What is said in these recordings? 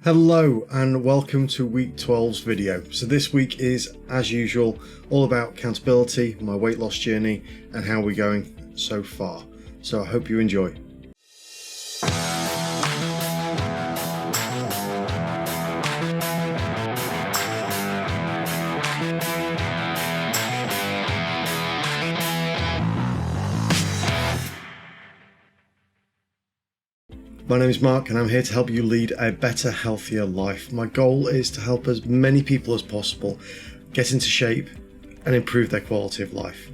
Hello and welcome to week 12's video. So this week is, as usual, all about accountability, my weight loss journey and how we're going so far. So I hope you enjoy. My name is Mark and I'm here to help you lead a better, healthier life. My goal is to help as many people as possible get into shape and improve their quality of life.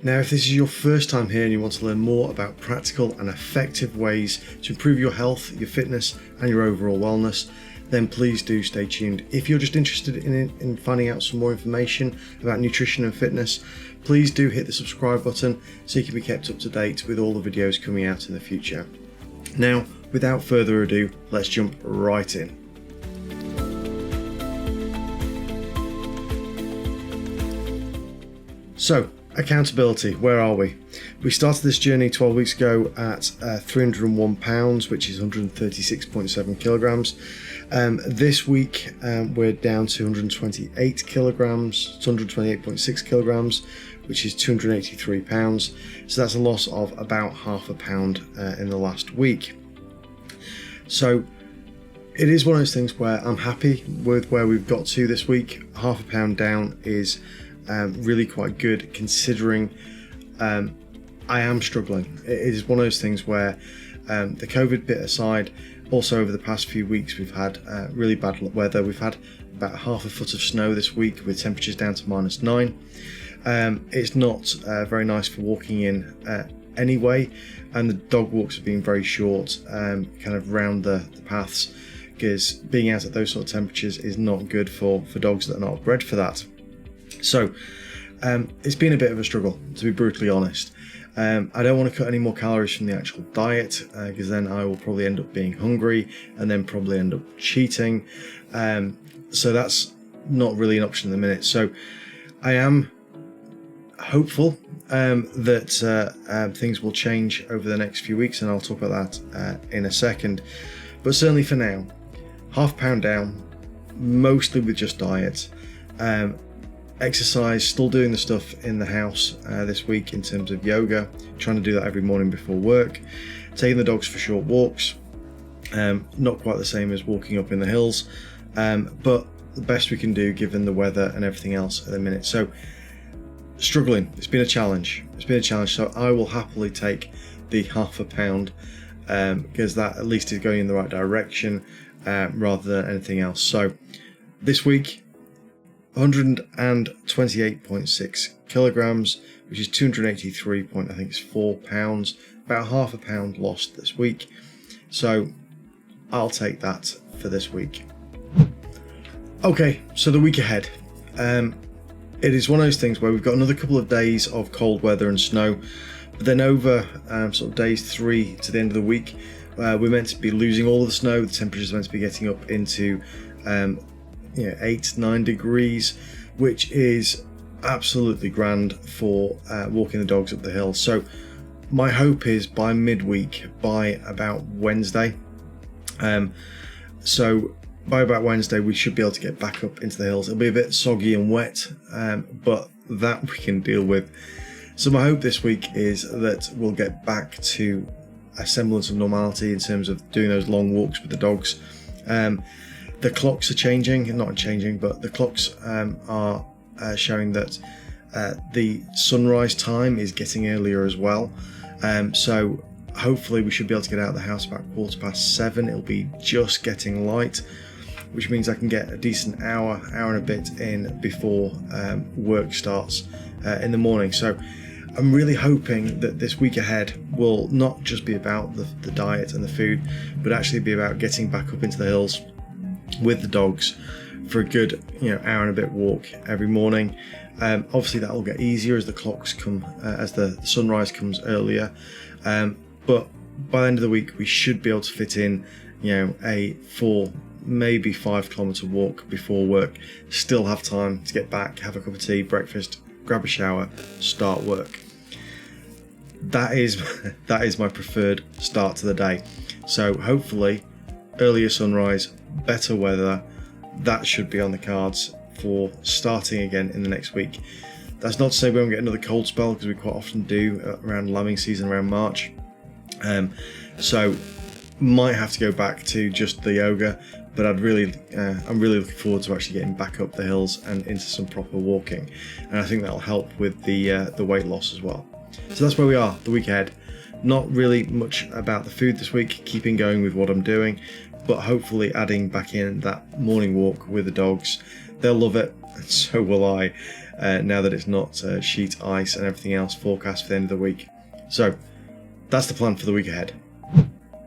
Now, if this is your first time here and you want to learn more about practical and effective ways to improve your health, your fitness and your overall wellness, then please do stay tuned. If you're just interested in finding out some more information about nutrition and fitness, please do hit the subscribe button so you can be kept up to date with all the videos coming out in the future. Now, without further ado, let's jump right in. So, accountability, where are we? We started this journey 12 weeks ago at 301 pounds, which is 136.7 kilograms. This week, we're down to 128 kilograms, 128.6 kilograms, which is 283 pounds. So that's a loss of about half a pound in the last week. So it is one of those things where I'm happy with where we've got to this week. Half a pound down is really quite good considering I am struggling. It is one of those things where the COVID bit aside, also over the past few weeks we've had really bad weather. We've had about half a foot of snow this week with temperatures down to -9. It's not very nice for walking in anyway, and the dog walks have been very short, kind of round the paths, because being out at those sort of temperatures is not good for dogs that are not bred for that. So it's been a bit of a struggle, to be brutally honest. I don't want to cut any more calories from the actual diet because then I will probably end up being hungry and then probably end up cheating. So that's not really an option at the minute. So I am hopeful that things will change over the next few weeks, and I'll talk about that in a second. But certainly for now, half pound down, mostly with just diet. Exercise, still doing the stuff in the house this week in terms of yoga, trying to do that every morning before work, taking the dogs for short walks, not quite the same as walking up in the hills, but the best we can do given the weather and everything else at the minute. So struggling, it's been a challenge, so I will happily take the half a pound because that at least is going in the right direction rather than anything else. So this week, 128.6 kilograms, which is 283.4 pounds, about half a pound lost this week. So I'll take that for this week. Okay, so the week ahead. It is one of those things where we've got another couple of days of cold weather and snow, but then over sort of days 3 to the end of the week, we're meant to be losing all of the snow. The temperatures are meant to be getting up into 8-9 degrees, which is absolutely grand for walking the dogs up the hill. So my hope is by midweek, by about Wednesday, by about Wednesday we should be able to get back up into the hills. It'll be a bit soggy and wet, but that we can deal with. So my hope this week is that we'll get back to a semblance of normality in terms of doing those long walks with the dogs. The clocks are but the clocks are showing that the sunrise time is getting earlier as well. So hopefully we should be able to get out of the house about 7:15. It'll be just getting light, which means I can get a decent hour and a bit in before work starts in the morning. So I'm really hoping that this week ahead will not just be about the diet and the food, but actually be about getting back up into the hills with the dogs for a good hour and a bit walk every morning. Obviously that will get easier as the clocks come, as the sunrise comes earlier. But by the end of the week, we should be able to fit in, a 4, maybe 5 kilometre walk before work. Still have time to get back, have a cup of tea, breakfast, grab a shower, start work. That is my preferred start to the day. So hopefully, earlier sunrise, better weather, that should be on the cards for starting again in the next week. That's not to say we won't get another cold spell, because we quite often do around lambing season around March. So might have to go back to just the yoga, but I'm really looking forward to actually getting back up the hills and into some proper walking, and I think that'll help with the weight loss as well. So that's where we are the week ahead. Not really much about the food this week, keeping going with what I'm doing, but hopefully adding back in that morning walk with the dogs. They'll love it, and so will I, now that it's not sheet ice and everything else forecast for the end of the week. So that's the plan for the week ahead.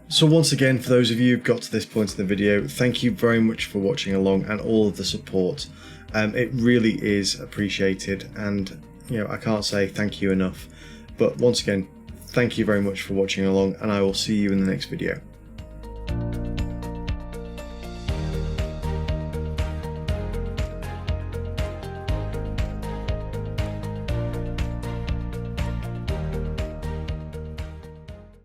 So once again, for those of you who've got to this point in the video, thank you very much for watching along and all of the support. It really is appreciated, and I can't say thank you enough. But once again, thank you very much for watching along, and I will see you in the next video.